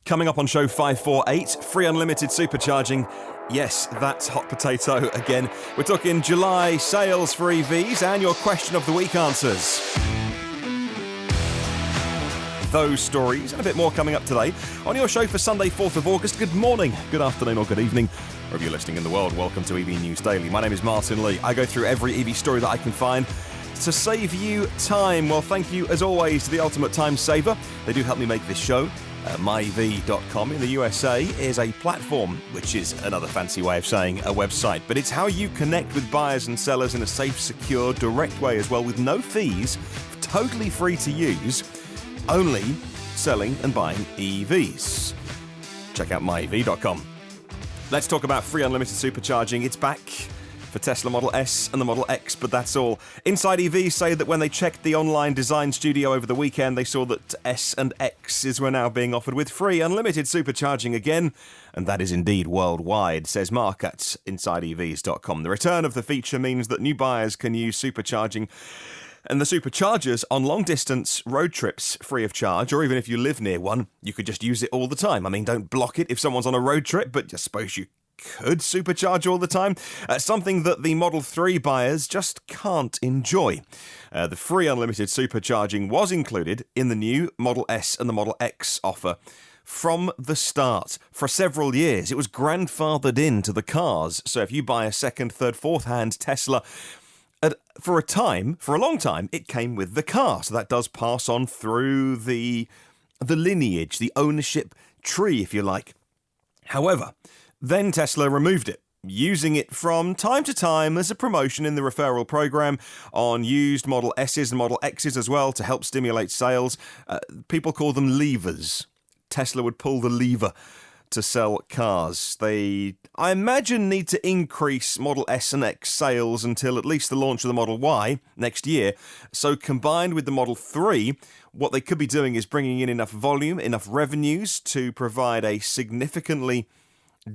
Coming up on show 548, free unlimited supercharging. Yes, that's hot potato again. We're talking July sales for EVs and your question of the week answers. Those stories and a bit more coming up today on your show for Sunday, 4th of August. Good morning, good afternoon or good evening, wherever you're listening in the world. Welcome to EV News Daily. My name is Martyn Lee. I go through every EV story that I can find to save you time. Well, thank you as always to the ultimate time saver. They do help me make this show. MyEV.com in the USA is a platform, which is another fancy way of saying a website, but it's how you connect with buyers and sellers in a safe, secure, direct way as well, with no fees, totally free to use, only selling and buying EVs. Check out MyEV.com. Let's talk about free unlimited supercharging. It's back for Tesla Model S and the Model X, but that's all. InsideEVs say that when they checked the online design studio over the weekend, they saw that S and X's were now being offered with free unlimited supercharging again, and that is indeed worldwide, says Mark at InsideEVs.com. The return of the feature means that new buyers can use supercharging and the Superchargers on long-distance road trips free of charge, or even if you live near one, you could just use it all the time. I mean, don't block it if someone's on a road trip, but I suppose you could supercharge all the time. Something that the Model 3 buyers just can't enjoy. The free unlimited supercharging was included in the new Model S and the Model X offer from the start. For several years, it was grandfathered into the cars. So if you buy a second, third, fourth-hand Tesla, for a long time, it came with the car. So that does pass on through the lineage, the ownership tree, if you like. However, then Tesla removed it, using it from time to time as a promotion in the referral program on used Model S's and Model X's as well to help stimulate sales. People call them levers. Tesla would pull the lever to sell cars. They, I imagine, need to increase Model S and X sales until at least the launch of the Model Y next year. So combined with the Model 3, what they could be doing is bringing in enough volume, enough revenues to provide a significantly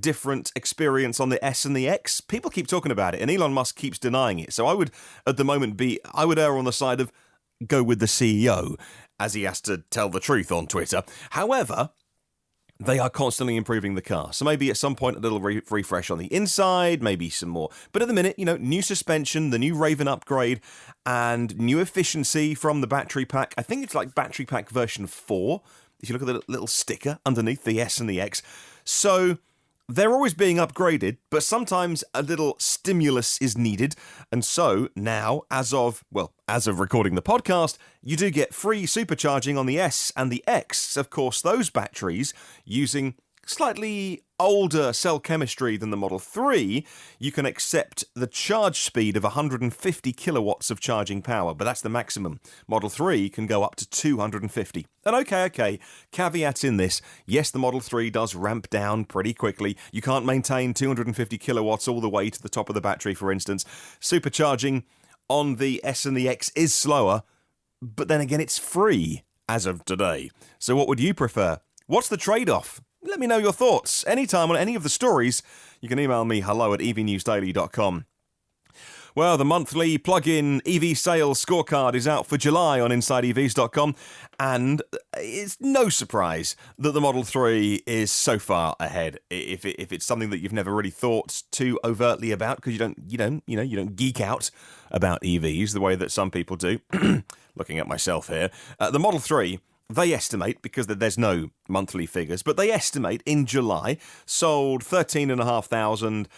different experience on the S and the X. People keep talking about it, and Elon Musk keeps denying it. So I would, at the moment, err on the side of go with the CEO, as he has to tell the truth on Twitter. However, they are constantly improving the car. So maybe at some point a little refresh on the inside, maybe some more. But at the minute, new suspension, the new Raven upgrade, and new efficiency from the battery pack. I think it's like battery pack version 4, if you look at the little sticker underneath the S and the X. So they're always being upgraded, but sometimes a little stimulus is needed. And so now, as of recording the podcast, you do get free supercharging on the S and the X. Of course, those batteries using slightly older cell chemistry than the Model 3, you can accept the charge speed of 150 kilowatts of charging power, but that's the maximum. Model 3 can go up to 250. And okay, caveats in this. Yes, the Model 3 does ramp down pretty quickly. You can't maintain 250 kilowatts all the way to the top of the battery, for instance. Supercharging on the S and the X is slower, but then again, it's free as of today. So what would you prefer? What's the trade-off? Let me know your thoughts. Anytime on any of the stories, you can email me hello@evnewsdaily.com. Well, the monthly plug-in EV sales scorecard is out for July on InsideEVs.com, and it's no surprise that the Model 3 is so far ahead. If it's something that you've never really thought too overtly about, because you don't geek out about EVs the way that some people do. Looking at myself here, the Model 3. They estimate, because there's no monthly figures, but they estimate in July sold 13,500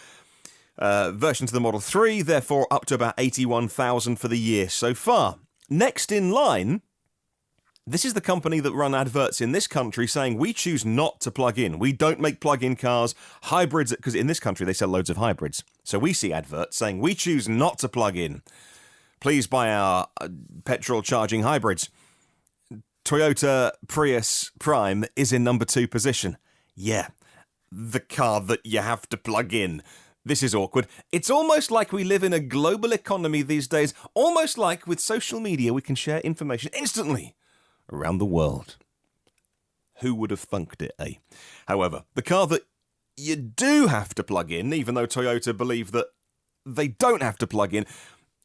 versions of the Model 3, therefore up to about 81,000 for the year so far. Next in line, this is the company that run adverts in this country saying we choose not to plug in. We don't make plug-in cars, hybrids, because in this country they sell loads of hybrids. So we see adverts saying we choose not to plug in. Please buy our petrol charging hybrids. Toyota Prius Prime is in number 2 position. Yeah, the car that you have to plug in. This is awkward. It's almost like we live in a global economy these days, almost like with social media we can share information instantly around the world. Who would have thunked it, eh? However, the car that you do have to plug in, even though Toyota believe that they don't have to plug in,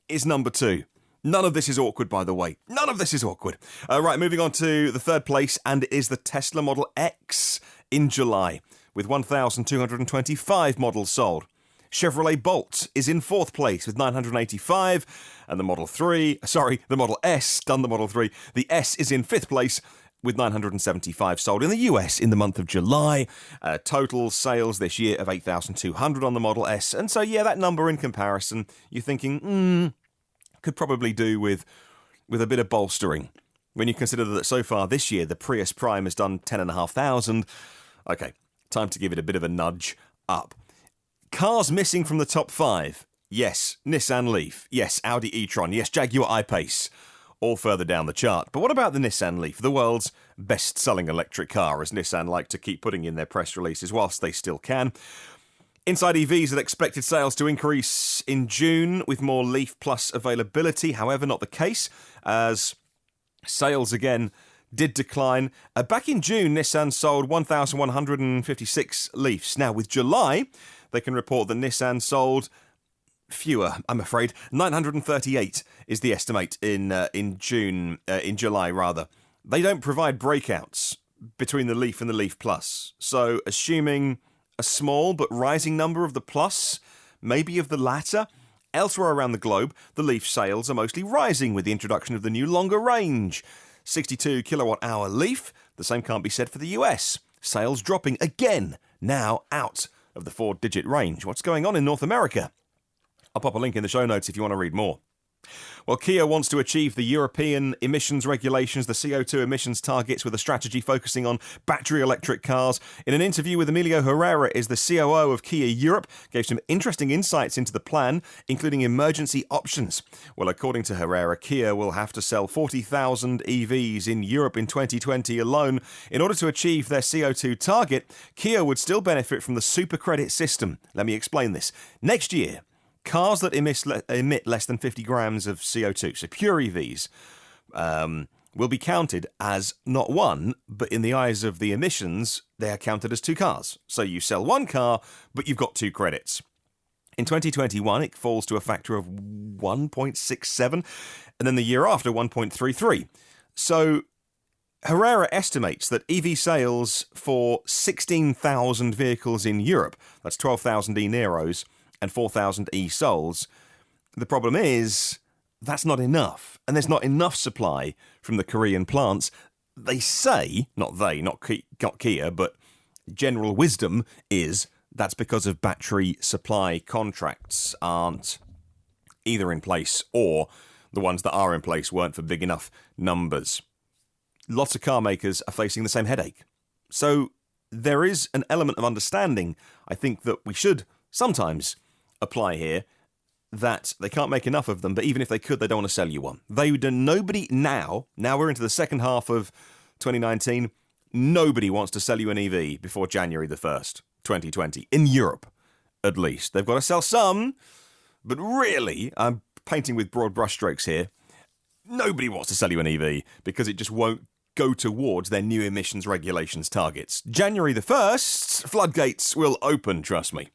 is number 2. None of this is awkward, by the way. None of this is awkward. Right, moving on to the third place, and it is the Tesla Model X. in July, with 1,225 models sold. Chevrolet Bolt is in 4th place with 985, and the Model S, done the Model 3. The S is in 5th place with 975 sold in the US in the month of July. Total sales this year of 8,200 on the Model S. And so, yeah, that number in comparison, you're thinking, could probably do with a bit of bolstering. When you consider that so far this year, the Prius Prime has done 10,500. Okay, time to give it a bit of a nudge up. Cars missing from the top 5. Yes, Nissan Leaf. Yes, Audi e-tron. Yes, Jaguar I-Pace. All further down the chart. But what about the Nissan Leaf, the world's best-selling electric car, as Nissan like to keep putting in their press releases whilst they still can? InsideEVs had expected sales to increase in June with more Leaf Plus availability. However, not the case, as sales again did decline. Back in June, Nissan sold 1,156 Leafs. Now, with July, they can report that Nissan sold fewer, I'm afraid. 938 is the estimate in July rather. They don't provide breakouts between the Leaf and the Leaf Plus. So, assuming a small but rising number of the Plus, maybe of the latter, elsewhere around the globe, the Leaf sales are mostly rising with the introduction of the new longer range 62 kilowatt-hour Leaf. The same can't be said for the US. Sales dropping again, now out of the 4-digit range. What's going on in North America? I'll pop a link in the show notes if you want to read more. Well, Kia wants to achieve the European emissions regulations, the CO2 emissions targets, with a strategy focusing on battery electric cars. In an interview with Emilio Herrera, is the COO of Kia Europe, gave some interesting insights into the plan, including emergency options. Well, according to Herrera, Kia will have to sell 40,000 EVs in Europe in 2020 alone. In order to achieve their CO2 target, Kia would still benefit from the super credit system. Let me explain this. Next year, cars that emit less than 50 grams of CO2, so pure EVs, will be counted as not one, but in the eyes of the emissions, they are counted as 2 cars. So you sell 1 car, but you've got 2 credits. In 2021, it falls to a factor of 1.67, and then the year after, 1.33. So Herrera estimates that EV sales for 16,000 vehicles in Europe, that's 12,000 e-Neros, and 4,000 e-Souls. The problem is, that's not enough. And there's not enough supply from the Korean plants. They say, not Kia, but general wisdom is that's because of battery supply contracts aren't either in place or the ones that are in place weren't for big enough numbers. Lots of car makers are facing the same headache. So there is an element of understanding, I think, that we should sometimes apply here, that they can't make enough of them, but even if they could, they don't want to sell you one. Nobody now we're into the second half of 2019, nobody wants to sell you an EV before January the 1st, 2020, in Europe, at least. They've got to sell some, but really, I'm painting with broad brushstrokes here, nobody wants to sell you an EV because it just won't go towards their new emissions regulations targets. January the 1st, floodgates will open, trust me.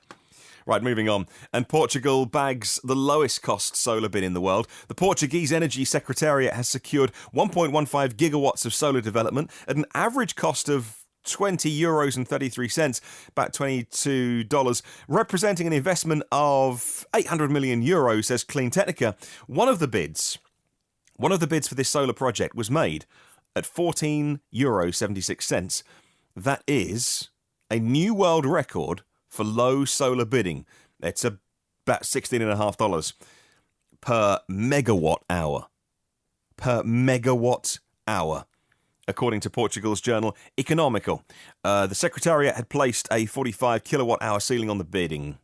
Right, moving on. And Portugal bags the lowest cost solar bin in the world. The Portuguese Energy Secretariat has secured 1.15 gigawatts of solar development at an average cost of €20.33, about $22, representing an investment of €800 million, says Clean Technica. One of the bids for this solar project was made at €14.76. That is a new world record for low solar bidding. It's about $16.50 per megawatt hour. Per megawatt hour, according to Portugal's journal Economical. The Secretariat had placed a 45 kilowatt hour ceiling on the bidding.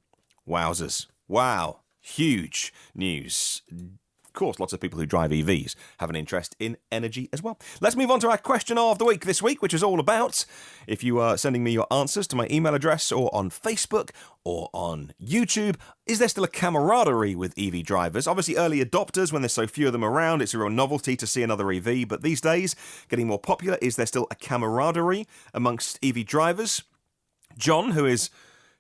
Wowzers. Wow. Huge news. Of course, lots of people who drive EVs have an interest in energy as well. Let's move on to our question of the week this week, which is all about, if you are sending me your answers to my email address or on Facebook or on YouTube, is there still a camaraderie with EV drivers? Obviously, early adopters, when there's so few of them around, it's a real novelty to see another EV. But these days, getting more popular, is there still a camaraderie amongst EV drivers? John, who is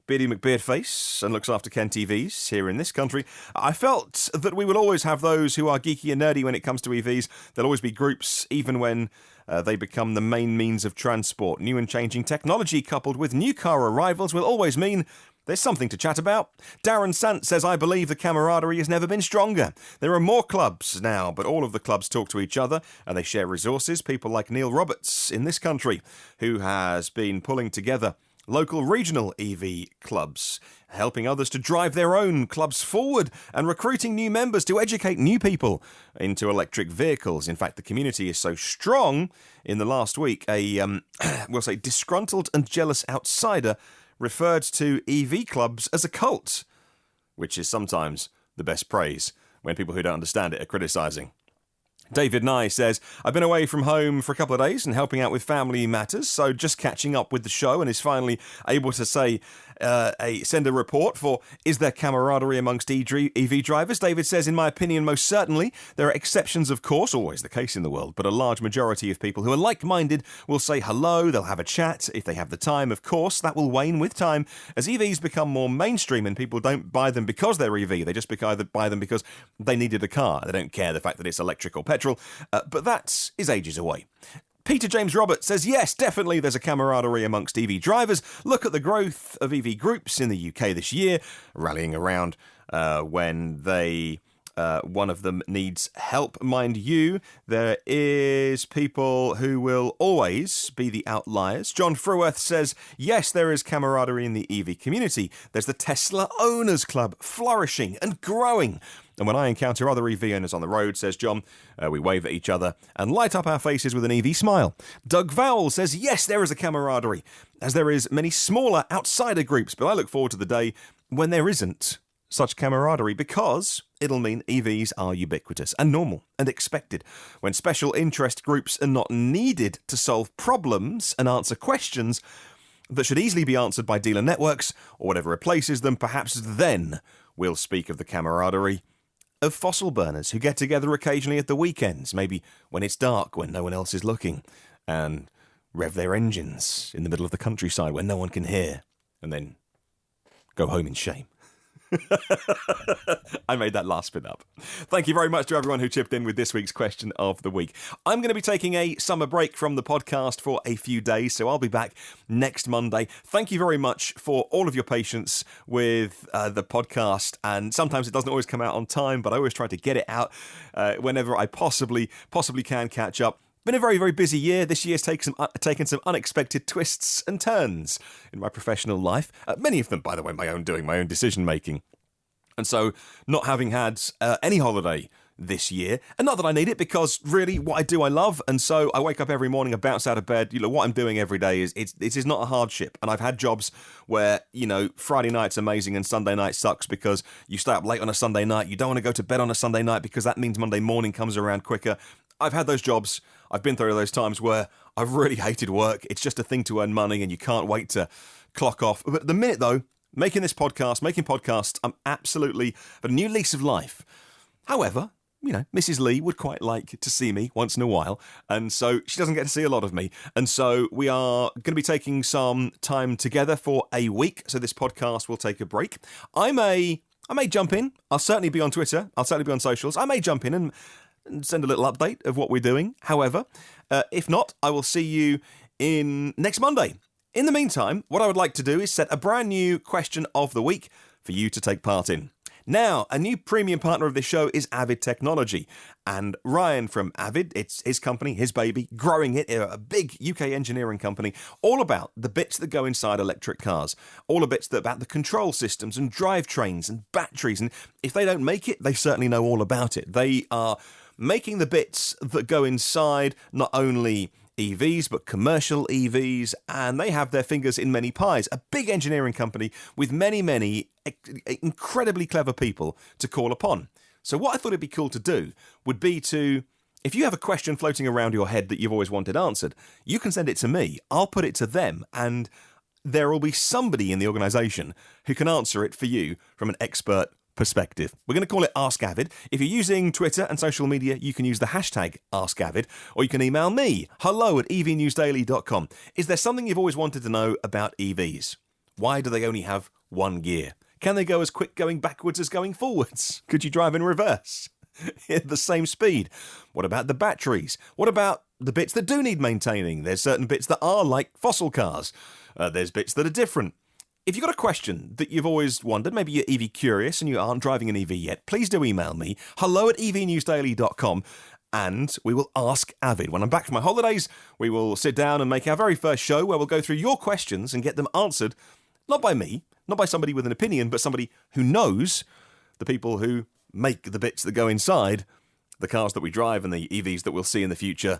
Beardy McBeardface and looks after Kent EVs here in this country. I felt that we will always have those who are geeky and nerdy when it comes to EVs. There'll always be groups, even when they become the main means of transport. New and changing technology coupled with new car arrivals will always mean there's something to chat about. Darren Sant says, I believe the camaraderie has never been stronger. There are more clubs now, but all of the clubs talk to each other and they share resources. People like Neil Roberts in this country, who has been pulling together local regional EV clubs, helping others to drive their own clubs forward and recruiting new members to educate new people into electric vehicles. In fact, the community is so strong. In the last week, we'll say disgruntled and jealous outsider referred to EV clubs as a cult, which is sometimes the best praise when people who don't understand it are criticising. David Nye says, I've been away from home for a couple of days and helping out with family matters, so just catching up with the show, and is finally able to say, send a report for, is there camaraderie amongst EV drivers? David says, in my opinion, most certainly. There are exceptions, of course, always the case in the world, but a large majority of people who are like-minded will say hello, they'll have a chat, if they have the time, of course. That will wane with time as EVs become more mainstream and people don't buy them because they're EV, they just buy them because they needed a car. They don't care the fact that it's electric or petrol, but that is ages away. Peter James Roberts says, yes, definitely there's a camaraderie amongst EV drivers. Look at the growth of EV groups in the UK this year, rallying around when one of them needs help. Mind you, there is people who will always be the outliers. John Fruworth says, yes, there is camaraderie in the EV community. There's the Tesla Owners Club flourishing and growing. And when I encounter other EV owners on the road, says John, we wave at each other and light up our faces with an EV smile. Doug Vowell says, yes, there is a camaraderie, as there is many smaller outsider groups, but I look forward to the day when there isn't such camaraderie, because it'll mean EVs are ubiquitous and normal and expected. When special interest groups are not needed to solve problems and answer questions that should easily be answered by dealer networks or whatever replaces them, perhaps then we'll speak of the camaraderie of fossil burners who get together occasionally at the weekends, maybe when it's dark, when no one else is looking, and rev their engines in the middle of the countryside where no one can hear, and then go home in shame. I made that last bit up. Thank you very much to everyone who chipped in with this week's question of the week. I'm going to be taking a summer break from the podcast for a few days, so I'll be back next Monday. Thank you very much for all of your patience with the podcast, and sometimes it doesn't always come out on time, but I always try to get it out whenever I possibly can catch up. Been a very, very busy year. This year's taken some unexpected twists and turns in my professional life. Many of them, by the way, my own doing, my own decision-making. And so not having had any holiday this year, and not that I need it, because really what I do I love, and so I wake up every morning, I bounce out of bed. What I'm doing every day is it is not a hardship. And I've had jobs where Friday night's amazing and Sunday night sucks because you stay up late on a Sunday night. You don't want to go to bed on a Sunday night because that means Monday morning comes around quicker. I've had those jobs. I've been through those times where I've really hated work. It's just a thing to earn money and you can't wait to clock off. But at the minute though, making podcasts, I'm absolutely a new lease of life. However, Mrs. Lee would quite like to see me once in a while, and so she doesn't get to see a lot of me. And so we are going to be taking some time together for a week, so this podcast will take a break. I may jump in. I'll certainly be on Twitter. I'll certainly be on socials. I may jump in and send a little update of what we're doing. However, if not, I will see you in next Monday. In the meantime, what I would like to do is set a brand new question of the week for you to take part in. Now, a new premium partner of this show is Avid Technology, and Ryan from Avid, it's his company, his baby, growing it, a big UK engineering company, all about the bits that go inside electric cars, all the bits about the control systems and drivetrains and batteries, and if they don't make it, they certainly know all about it. They are making the bits that go inside not only EVs, but commercial EVs, and they have their fingers in many pies. A big engineering company with many, many incredibly clever people to call upon. So what I thought it'd be cool to do would be to, if you have a question floating around your head that you've always wanted answered, you can send it to me, I'll put it to them, and there will be somebody in the organisation who can answer it for you from an expert perspective. We're going to call it Ask Avid. If you're using Twitter and social media, you can use the hashtag AskAvid, or you can email me, hello@evnewsdaily.com. Is there something you've always wanted to know about EVs? Why do they only have one gear? Can they go as quick going backwards as going forwards? Could you drive in reverse at the same speed? What about the batteries? What about the bits that do need maintaining? There's certain bits that are like fossil cars. There's bits that are different. If you've got a question that you've always wondered, maybe you're EV curious and you aren't driving an EV yet, please do email me, hello@evnewsdaily.com, and we will ask Avid. When I'm back from my holidays, we will sit down and make our very first show where we'll go through your questions and get them answered, not by me, not by somebody with an opinion, but somebody who knows the people who make the bits that go inside the cars that we drive and the EVs that we'll see in the future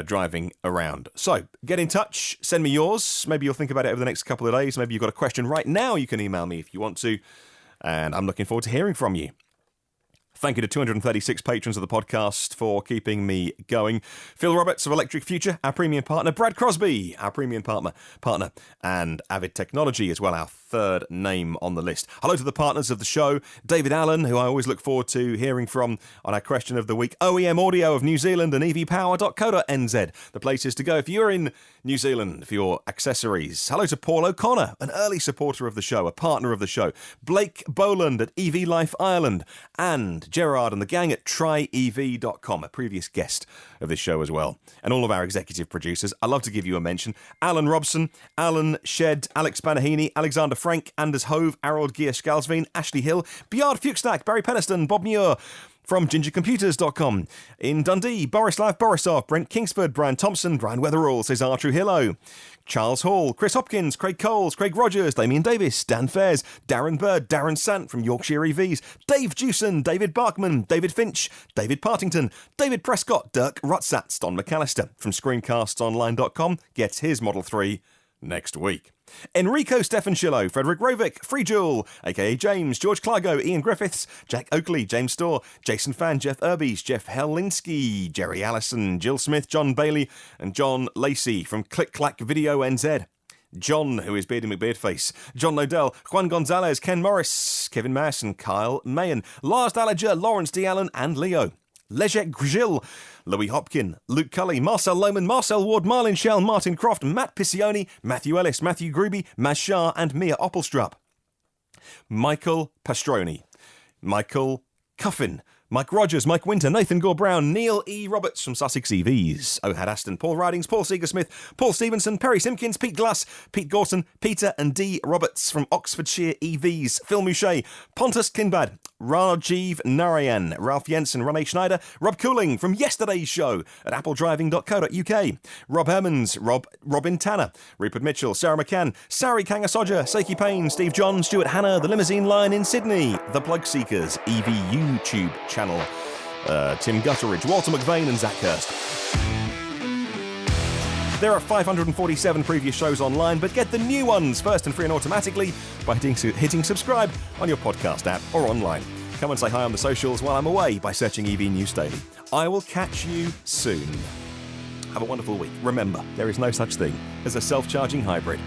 driving around. So, get in touch, send me yours. Maybe you'll think about it over the next couple of days. Maybe you've got a question right now, you can email me if you want to. And I'm looking forward to hearing from you. Thank you to 236 patrons of the podcast for keeping me going. Phil Roberts of Electric Future, our premium partner. Brad Crosby, our premium partner. And Avid Technology as well, our third name on the list. Hello to the partners of the show. David Allen, who I always look forward to hearing from on our question of the week. OEM Audio of New Zealand and evpower.co.nz, the places to go if you're in New Zealand for your accessories. Hello to Paul O'Connor, an early supporter of the show, a partner of the show. Blake Boland at EV Life Ireland. And Gerard and the gang at tryev.com, a previous guest of this show as well. And all of our executive producers. I love to give you a mention. Alan Robson, Alan Shed, Alex Banahini, Alexander Frank, Anders Hove, Harold Gear Scalsveen, Ashley Hill, Bjard Fuchsnack, Barry Penniston, Bob Muir, from gingercomputers.com. In Dundee, Borislav Borisov, Brent Kingsford, Brian Thompson, Brian Weatherall, Cesar Trujillo, Charles Hall, Chris Hopkins, Craig Coles, Craig Rogers, Damien Davis, Dan Fairs, Darren Bird, Darren Sant from Yorkshire EVs, Dave Jewson, David Barkman, David Finch, David Partington, David Prescott, Dirk Rutsat, Don McAllister from screencastsonline.com gets his Model 3 next week. Enrico Stefanchillo, Frederick Rovick, Free Jewel, aka James, George Cligo, Ian Griffiths, Jack Oakley, James Storr, Jason Fan, Jeff Irbies, Jeff Helinski, Jerry Allison, Jill Smith, John Bailey, and John Lacey from Click Clack Video NZ. John, who is Beardy McBeardface, John Nodell, Juan Gonzalez, Ken Morris, Kevin Mason, Kyle Mayen, Lars Dallager, Lawrence D. Allen, and Leo. Lejek Grzil, Louis Hopkin, Luke Cully, Marcel Lohman, Marcel Ward, Marlin Shell, Martin Croft, Matt Piccioni, Matthew Ellis, Matthew Gruby, Maz Shah, and Mia Oppelstrup. Michael Pastroni, Michael Cuffin, Mike Rogers, Mike Winter, Nathan Gore-Brown, Neil E. Roberts from Sussex EVs, Ohad Aston, Paul Ridings, Paul Seeger-Smith, Paul Stevenson, Perry Simpkins, Pete Glass, Pete Gorton, Peter and D. Roberts from Oxfordshire EVs, Phil Mouchet, Pontus Kinbad, Rajiv Narayan, Ralph Jensen, Ronnie Schneider, Rob Cooling from yesterday's show at appledriving.co.uk, Rob Hermans, Robin Tanner, Rupert Mitchell, Sarah McCann, Sari Kangasoja, Seiki Payne, Steve John, Stuart Hanna, The Limousine Line in Sydney, The Plug Seekers, EV YouTube channel, Tim Gutteridge, Walter McVeigh and Zach Hurst. There are 547 previous shows online, but get the new ones first and free and automatically by hitting subscribe on your podcast app or online. Come and say hi on the socials while I'm away by searching EV News Daily. I will catch you soon. Have a wonderful week. Remember, there is no such thing as a self-charging hybrid.